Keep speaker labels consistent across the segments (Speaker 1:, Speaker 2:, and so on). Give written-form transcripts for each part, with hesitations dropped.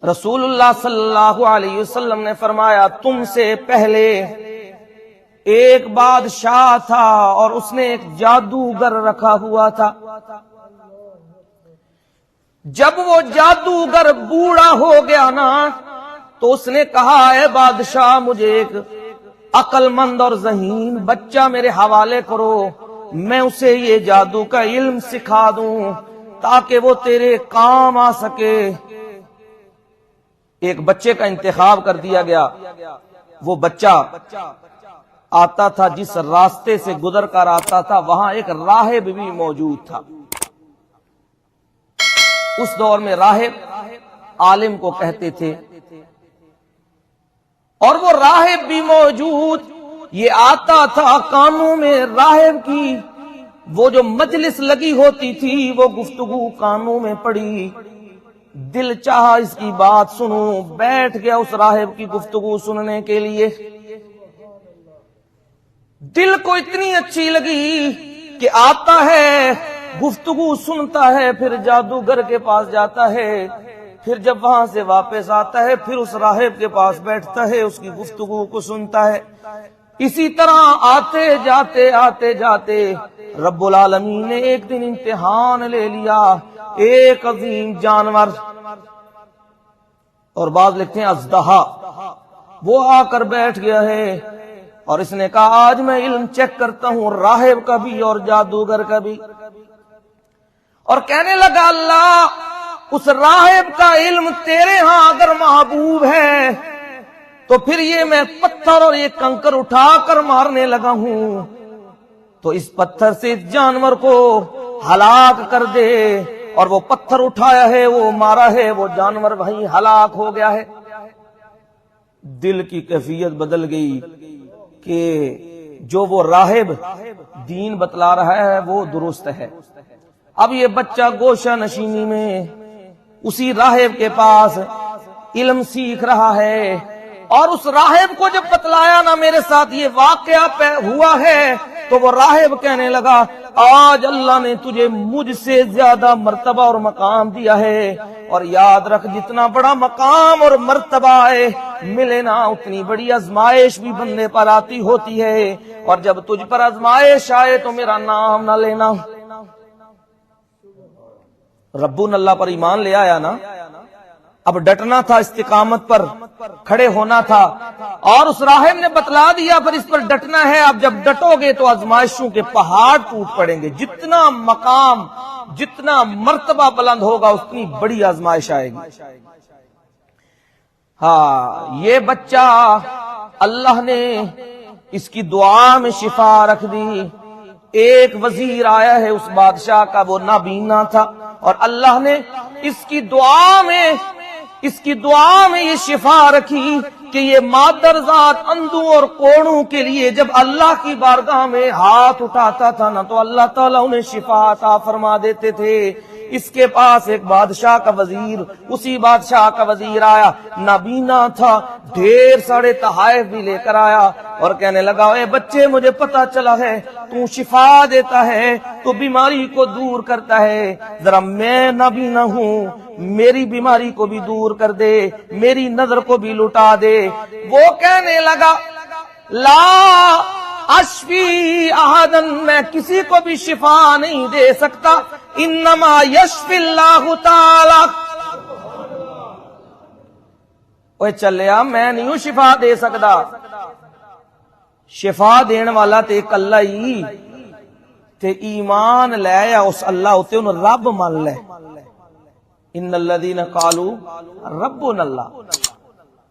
Speaker 1: رسول اللہ صلی اللہ علیہ وسلم نے فرمایا تم سے پہلے ایک بادشاہ تھا اور اس نے ایک جادوگر رکھا ہوا تھا. جب وہ جادوگر بوڑھا ہو گیا نا تو اس نے کہا اے بادشاہ مجھے ایک عقل مند اور ذہین بچہ میرے حوالے کرو، میں اسے یہ جادو کا علم سکھا دوں تاکہ وہ تیرے کام آ سکے. ایک بچے کا انتخاب کر دیا گیا. وہ بچہ آتا تھا جس راستے سے گزر کر آتا تھا وہاں ایک راہب بھی موجود تھا. اس دور میں راہب عالم کو کہتے تھے اور وہ راہب بھی موجود. یہ آتا تھا کانوں میں راہب کی وہ جو مجلس لگی ہوتی تھی وہ گفتگو کانوں میں پڑی. دل چاہا اس کی بات سنوں، بیٹھ گیا اس راہب کی گفتگو سننے کے لیے. دل کو اتنی اچھی لگی کہ آتا ہے گفتگو سنتا ہے، پھر جادوگر کے پاس جاتا ہے، پھر جب وہاں سے واپس آتا ہے پھر اس راہب کے پاس بیٹھتا ہے، اس کی گفتگو کو سنتا ہے. اسی طرح آتے جاتے رب العالمین نے ایک دن امتحان لے لیا. ایک عظیم جانور اور بعض لکھتے ہیں اژدہا وہ آ کر بیٹھ گیا ہے اور اس نے کہا آج میں علم چیک کرتا ہوں راہب کا بھی اور جادوگر کا بھی. اور کہنے لگا اللہ اس راہب کا علم تیرے ہاں اگر محبوب ہے تو پھر یہ میں پتھر اور یہ کنکر اٹھا کر مارنے لگا ہوں تو اس پتھر سے اس جانور کو ہلاک کر دے. اور وہ پتھر اٹھایا ہے وہ مارا ہے وہ جانور وہیں ہلاک ہو گیا ہے. دل کی کیفیت بدل گئی کہ جو وہ راہب دین بتلا رہا ہے وہ درست ہے. اب یہ بچہ گوشہ نشینی میں اسی راہب کے پاس علم سیکھ رہا ہے اور اس راہب کو جب بتلایا نا میرے ساتھ یہ واقعہ ہوا ہے تو وہ راہب کہنے لگا آج اللہ نے تجھے مجھ سے زیادہ مرتبہ اور مقام دیا ہے اور یاد رکھ جتنا بڑا مقام اور مرتبہ ہے ملے نا اتنی بڑی آزمائش بھی بندے پر آتی ہوتی ہے اور جب تجھ پر آزمائش آئے تو میرا نام نہ لینا. ربون اللہ پر ایمان لے آیا نا، اب ڈٹنا تھا، استقامت پر کھڑے ہونا تھا اور اس راہب نے بتلا دیا پر اس پر ڈٹنا ہے. اب جب ڈٹو گے تو آزمائشوں کے پہاڑ ٹوٹ پڑیں گے. جتنا مقام جتنا مرتبہ بلند ہوگا اتنی بڑی آزمائش آئے گی. ہاں یہ بچہ اللہ نے اس کی دعا میں شفا رکھ دی. ایک وزیر آیا ہے اس بادشاہ کا وہ نابینا تھا اور اللہ نے اس کی دعا میں یہ شفا رکھی کہ یہ مادر ذات اندھوں اور کوڑوں کے لیے جب اللہ کی بارگاہ میں ہاتھ اٹھاتا تھا نا تو اللہ تعالیٰ انہیں شفا عطا فرما دیتے تھے. اس کے پاس ایک بادشاہ کا وزیر، اسی بادشاہ کا وزیر آیا، نابینا تھا، ڈھیر سارے تحائف بھی لے کر آیا اور کہنے لگا اے بچے مجھے پتا چلا ہے تو شفا دیتا ہے تو بیماری کو دور کرتا ہے، ذرا میں نابینا ہوں میری بیماری کو بھی دور کر دے، میری نظر کو بھی لٹا دے. وہ کہنے لگا لا اشفی احدن، میں کسی کو بھی شفا نہیں دے سکتا، انما یشفی اللہ تعالی. اوے چلیا میں نہیں ہوں شفا دے سکتا، شفا دین والا تے ایک اللہ ہی تے ایمان لے یا اس اللہ اتے انہوں رب مان لے. ان الذین قالوا ربنا اللہ،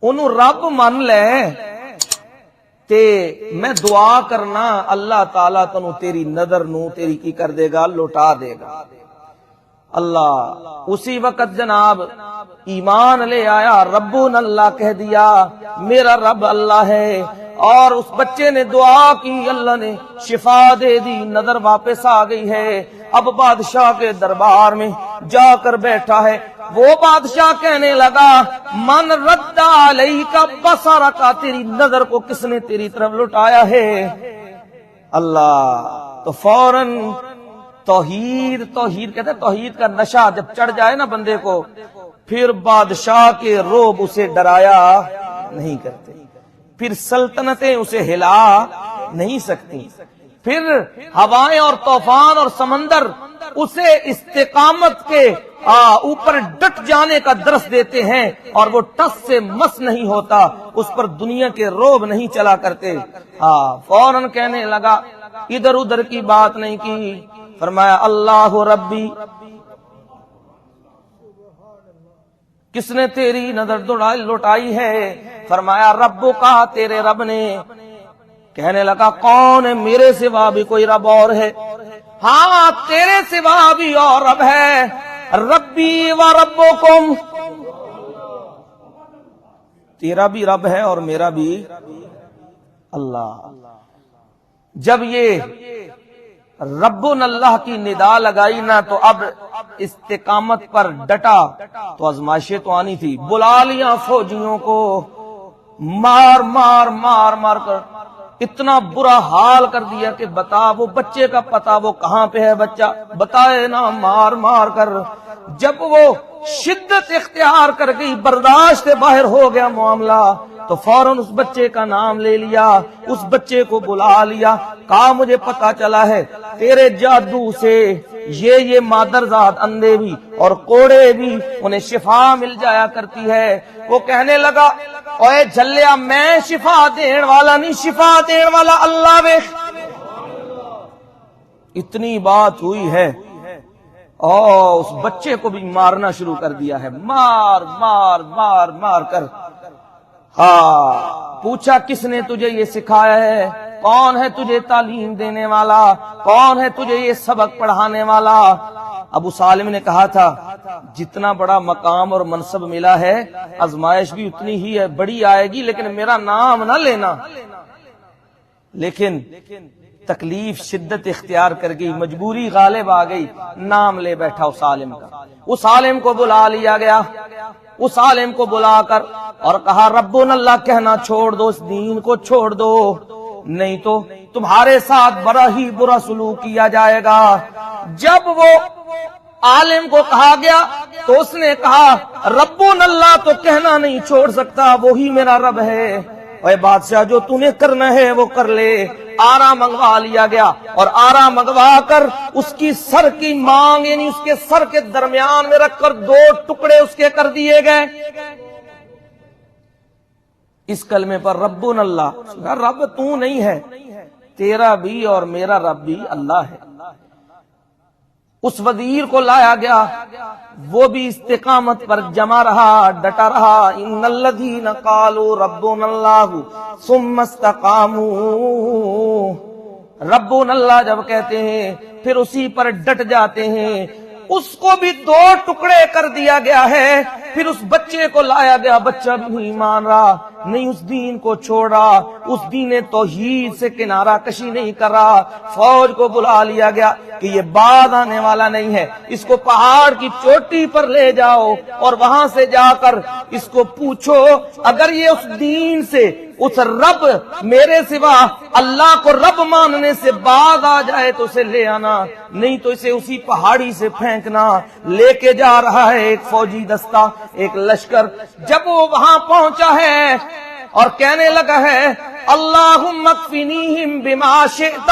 Speaker 1: انہوں رب مان لے تے میں دعا کرنا اللہ تعالیٰ تنو تیری نظر نو تیری کی کر دے گا، لوٹا دے گا. اللہ اسی وقت جناب ایمان لے آیا، ربنا اللہ کہہ دیا، میرا رب اللہ ہے. اور اس بچے نے دعا کی، اللہ نے شفا دے دی، نظر واپس آ گئی ہے. اب بادشاہ کے دربار میں جا کر بیٹھا ہے. وہ بادشاہ کہنے لگا من رد علیک بصرک، تیری نظر کو کس نے تیری طرف لٹایا ہے؟ اللہ تو فوراً توحید کہتے ہیں، توحید کا نشہ جب چڑھ جائے نا بندے کو پھر بادشاہ کے روب اسے ڈرایا نہیں کرتے، پھر سلطنتیں اسے ہلا نہیں سکتی، پھر ہوائیں اور طوفان اور سمندر اسے استقامت کے اوپر ڈٹ جانے کا درس دیتے ہیں، اور وہ ٹس سے مس نہیں ہوتا، اس پر دنیا کے روب نہیں چلا کرتے۔ فوراً کہنے لگا، ادھر ادھر کی بات نہیں کی، فرمایا اللہ ربی، کس نے تیری نظر لوٹائی ہے؟ فرمایا ربو کا، تیرے رب نے۔ کہنے لگا کون ہے؟ میرے سوا بھی کوئی رب اور ہے؟ ہاں تیرے سوا بھی اور رب ہے، ربی و ربکم، تیرا بھی رب ہے اور میرا بھی اللہ۔ جب یہ ربنا اللہ کی ندا لگائی نا، تو اب استقامت پر ڈٹا تو آزمائشیں تو آنی تھی۔ بلا لیا فوجیوں کو، مار مار مار مار کر اتنا برا حال کر دیا کہ بتا وہ بچے کا پتا وہ کہاں پہ ہے، بچہ بتائے نا، مار مار کر۔ جب وہ شدت اختیار کر گئی، برداشت سے باہر ہو گیا معاملہ، تو فوراً اس بچے کا نام لے لیا، اس بچے کو بلا لیا، کہا مجھے پتا چلا ہے تیرے جادو سے یہ مادرزاد اندھے بھی اور کوڑے بھی انہیں شفا مل جایا کرتی ہے۔ وہ کہنے لگا اوے جھلیا، میں شفا دین والا نہیں، شفا دین والا اللہ وے۔ اتنی بات ہوئی ہے اور اس بچے کو بھی مارنا شروع کر دیا ہے، مار مار مار مار کر۔ پوچھا کس نے تجھے یہ سکھایا ہے؟ کون ہے تجھے تعلیم دینے والا؟ کون ہے تجھے یہ سبق پڑھانے والا؟ ابو سالم نے کہا تھا جتنا بڑا مقام اور منصب ملا ہے، آزمائش بھی اتنی ہی ہے، بڑی آئے گی، لیکن میرا نام نہ لینا۔ لیکن تکلیف شدت اختیار کر گئی، مجبوری غالب آ گئی، نام لے بیٹھا اس عالم کا۔ اس عالم کو بلا لیا گیا، اس عالم کو بلا کر اور کہا ربنا اللہ کہنا چھوڑ دو، اس دین کو چھوڑ دو، نہیں تو تمہارے ساتھ بڑا ہی برا سلوک کیا جائے گا۔ جب وہ عالم کو کہا گیا تو اس نے کہا ربنا اللہ تو کہنا نہیں چھوڑ سکتا، وہی میرا رب ہے۔ اے بادشاہ جو تو نے کرنا ہے وہ کر لے۔ آرا منگوا لیا گیا، اور آرا منگوا کر اس کی سر کی مانگ یعنی اس کے سر کے درمیان میں رکھ کر 2 ٹکڑے اس کے کر دیے گئے۔ اس کلمے پر ربنا اللہ، رب تو نہیں ہے، تیرا بھی اور میرا رب بھی اللہ ہے۔ اس وزیر کو لایا گیا، وہ بھی استقامت پر جمع رہا، ڈٹا رہا۔ ان الذین قالوا ربنا اللہ ثم استقاموا، ربنا اللہ جب کہتے ہیں پھر اسی پر ڈٹ جاتے ہیں۔ اس کو بھی 2 ٹکڑے کر دیا گیا ہے۔ پھر اس بچے کو لایا گیا، بچہ بھی نہیں مان رہا، نہیں اس دین کو چھوڑ رہا، اس دین توحید سے کنارہ کشی نہیں کر رہا۔ فوج کو بلا لیا گیا کہ یہ بعد آنے والا نہیں ہے، اس کو پہاڑ کی چوٹی پر لے جاؤ اور وہاں سے جا کر اس کو پوچھو، اگر یہ اس دین سے، اس رب میرے سوا اللہ کو رب ماننے سے بعد آ جائے تو اسے لے آنا، نہیں تو اسے اسی پہاڑی سے پھینکنا۔ لے کے جا رہا ہے ایک فوجی دستہ، ایک لشکر۔ جب وہ وہاں پہنچا ہے اور کہنے لگا ہے اللہم اکفنیہم بما شئت،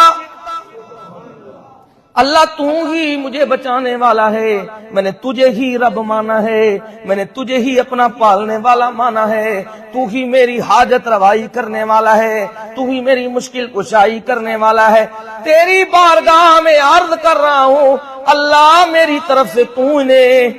Speaker 1: اللہ تو ہی مجھے بچانے والا ہے، میں نے تجھے ہی رب مانا ہے، میں نے تجھے ہی اپنا پالنے والا مانا ہے، تو ہی میری حاجت روائی کرنے والا ہے، تو ہی میری مشکل کشائی کرنے والا ہے۔ تیری بارگاہ میں عرض کر رہا ہوں اللہ، میری طرف سے تو انہیں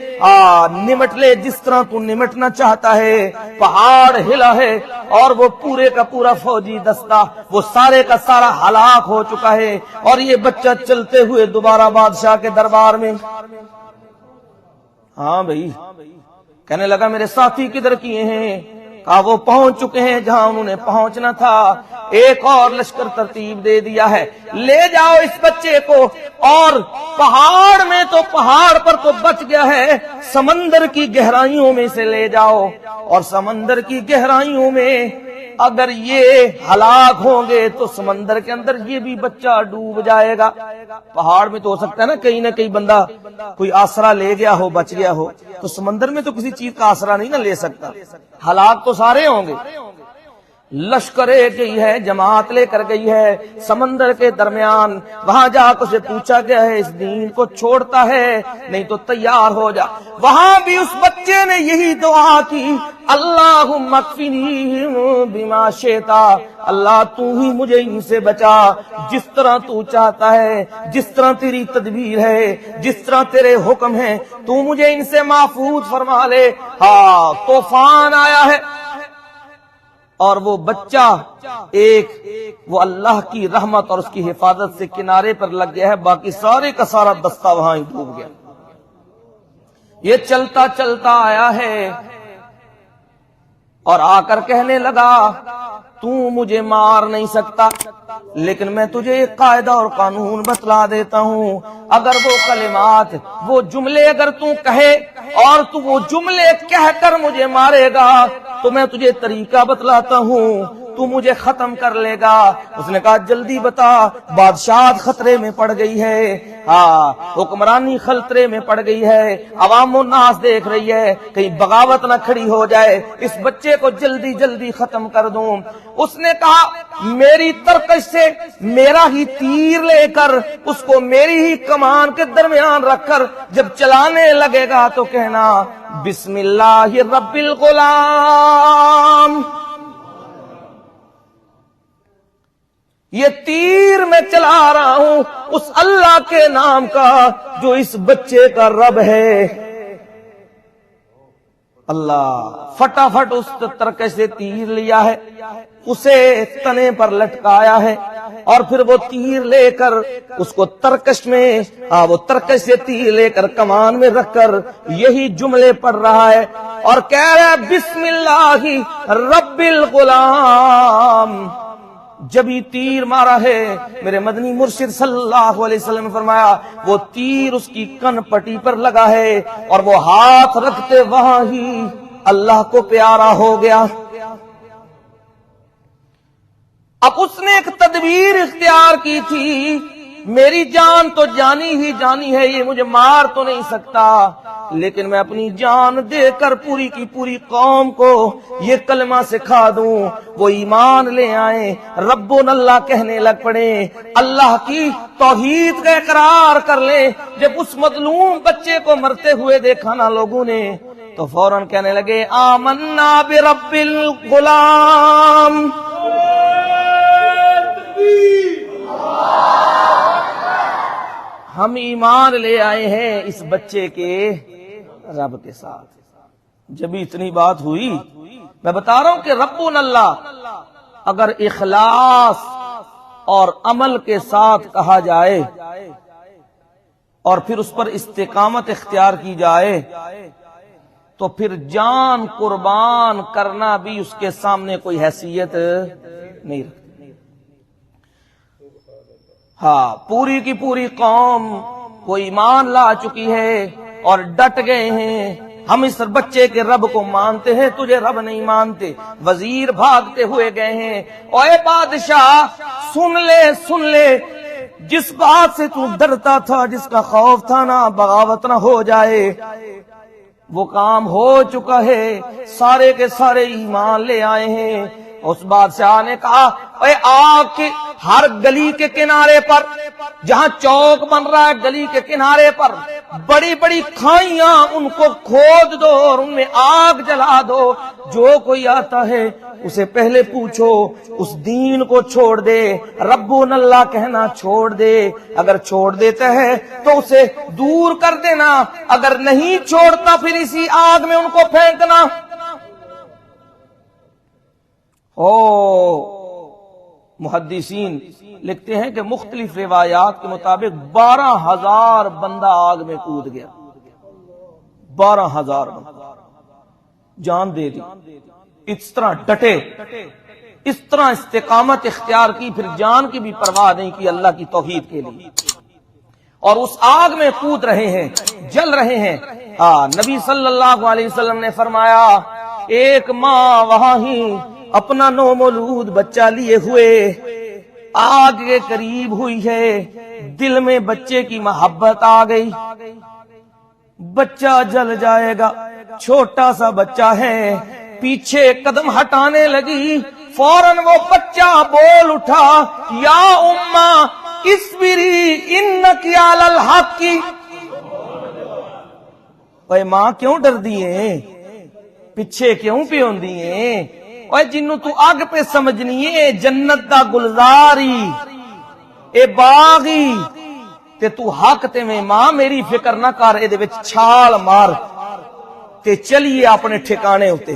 Speaker 1: نمٹ لے جس طرح تو نمٹنا چاہتا ہے۔ پہاڑ ہلا ہے اور وہ پورے کا پورا فوجی دستہ وہ سارے کا سارا ہلاک ہو چکا ہے، اور یہ بچہ چلتے ہوئے دوبارہ بادشاہ کے دربار میں۔ ہاں بھائی، کہنے لگا میرے ساتھی کدھر کیے ہیں؟ کہا وہ پہنچ چکے ہیں جہاں انہوں نے پہنچنا تھا۔ ایک اور لشکر ترتیب دے دیا ہے، لے جاؤ اس بچے کو، اور پہاڑ میں تو پہاڑ پر تو بچ گیا ہے، سمندر کی گہرائیوں میں سے لے جاؤ، اور سمندر کی گہرائیوں میں اگر یہ ہلاک ہوں گے تو سمندر کے اندر یہ بھی بچہ ڈوب جائے گا۔ پہاڑ میں تو ہو سکتا ہے نا کہیں بندہ کوئی آسرا لے گیا ہو، بچ گیا ہو، تو سمندر میں تو کسی چیز کا آسرا نہیں نہ لے سکتا، ہلاک تو سارے ہوں گے۔ لشکرے گئی ہے، جماعت لے کر گئی ہے سمندر کے درمیان، وہاں جا کر اسے پوچھا گیا ہے اس دین کو چھوڑتا ہے؟ نہیں تو تیار ہو جا۔ وہاں بھی اس بچے نے یہی دعا کی، اللہم اکفنیہم بما شئت، اللہ تو ہی مجھے ان سے بچا جس طرح تو چاہتا ہے، جس طرح تیری تدبیر ہے، جس طرح تیرے حکم ہے، تو مجھے ان سے محفوظ فرما لے۔ ہاں طوفان آیا ہے اور وہ بچہ وہ اللہ کی رحمت اور اس کی حفاظت سے کنارے پر لگ گیا ہے، باقی سارے کا سارا دستہ وہاں ہی ڈوب گیا۔ یہ چلتا چلتا آیا ہے اور آ کر کہنے لگا تو مجھے مار نہیں سکتا، لیکن میں تجھے ایک قاعدہ اور قانون بتلا دیتا ہوں، اگر وہ کلمات، وہ جملے اگر تو کہے اور تو وہ جملے کہہ کر مجھے مارے گا تو میں تجھے طریقہ بتلاتا ہوں، تو مجھے ختم کر لے گا۔ اس نے کہا جلدی بتا، بادشاہت خطرے میں پڑ گئی ہے، حکمرانی خطرے میں پڑ گئی ہے، عوام و ناس دیکھ رہی ہے، کہیں بغاوت نہ کھڑی ہو جائے، اس بچے کو جلدی جلدی ختم کر دوں۔ اس نے کہا میری ترکش سے میرا ہی تیر لے کر اس کو میری ہی کمان کے درمیان رکھ کر جب چلانے لگے گا تو کہنا بسم اللہ رب الغلام، یہ تیر میں چلا رہا ہوں اس اللہ کے نام کا جو اس بچے کا رب ہے۔ اللہ فٹافٹ اس ترکش سے تیر لیا ہے، اسے تنے پر لٹکایا ہے اور پھر وہ تیر لے کر اس کو ترکش میں وہ ترکش سے تیر لے کر کمان میں رکھ کر یہی جملے پڑھ رہا ہے اور کہہ رہا ہے بسم اللہ رب الغلام۔ جب ہی تیر مارا ہے میرے مدنی مرشد صلی اللہ علیہ وسلم نے فرمایا وہ تیر اس کی کن پٹی پر لگا ہے اور وہ ہاتھ رکھتے وہاں ہی اللہ کو پیارا ہو گیا۔ اب اس نے ایک تدبیر اختیار کی تھی، میری جان تو جانی ہی جانی ہے، یہ مجھے مار تو نہیں سکتا، لیکن میں اپنی جان دے کر پوری کی پوری قوم کو یہ کلمہ سکھا دوں، وہ ایمان لے آئیں، ربنا اللہ کہنے لگ پڑے، اللہ کی توحید کا اقرار کر لیں۔ جب اس مظلوم بچے کو مرتے ہوئے دیکھا نا لوگوں نے تو فوراً کہنے لگے آمنا برب الغلام، ہم ایمان لے آئے ہیں اس بچے کے رب کے ساتھ۔ جب اتنی بات ہوئی، میں بتا رہا ہوں کہ ربنا اللہ اگر اخلاص اور عمل کے ساتھ کہا جائے اور پھر اس پر استقامت اختیار کی جائے تو پھر جان قربان کرنا بھی اس کے سامنے کوئی حیثیت نہیں رکھتی۔ پوری کی پوری قوم وہ ایمان لا چکی ہے اور ڈٹ گئے ہیں، ہم اس بچے کے رب کو مانتے ہیں، تجھے رب نہیں مانتے۔ وزیر بھاگتے ہوئے گئے ہیں، اے بادشاہ سن لے جس بات سے تو ڈرتا تھا، جس کا خوف تھا نا بغاوت نہ ہو جائے، وہ کام ہو چکا ہے، سارے کے سارے ایمان لے آئے ہیں۔ اس بادشاہ نے کہا اے آگ کے ہر گلی کے کنارے پر، جہاں چوک بن رہا ہے گلی کے کنارے پر بڑی بڑی کھائیاں ان کو کھود دو اور ان میں آگ جلا دو، جو کوئی آتا ہے اسے پہلے پوچھو اس دین کو چھوڑ دے، ربنا اللہ کہنا چھوڑ دے، اگر چھوڑ دیتا ہے تو اسے دور کر دینا، اگر نہیں چھوڑتا پھر اسی آگ میں ان کو پھینکنا۔ محدثین لکھتے ہیں کہ مختلف روایات کے مطابق 12,000 بندہ آگ میں کود گیا، 12,000 بندہ جان دے دی، اس طرح ڈٹے، اس طرح استقامت اختیار کی، پھر جان کی بھی پرواہ نہیں کی اللہ کی توحید کے لیے، اور اس آگ میں کود رہے ہیں، جل رہے ہیں۔ نبی صلی اللہ علیہ وسلم نے فرمایا ایک ماں وہاں ہی اپنا نومولود بچہ لیے ہوئے آگ کے قریب ہوئی ہے، دل میں بچے کی محبت آ گئی، بچہ جل جائے گا، چھوٹا سا بچہ ہے، پیچھے قدم ہٹانے لگی، فوراً وہ بچہ بول اٹھا، یا اماں اصبری انکی علی الحق کی۔ اے ماں کیوں ڈر دیئے، پیچھے کیوں پیون دیئے، اے جنوں تو آگ پہ سمجھنی ہے، جنت دا گلزاری اے باغی تے تو حق تے میں ماں میری فکر نہ کر، اے دے وچ چھال مار تے چلیے اپنے ٹھکانے ہوتے۔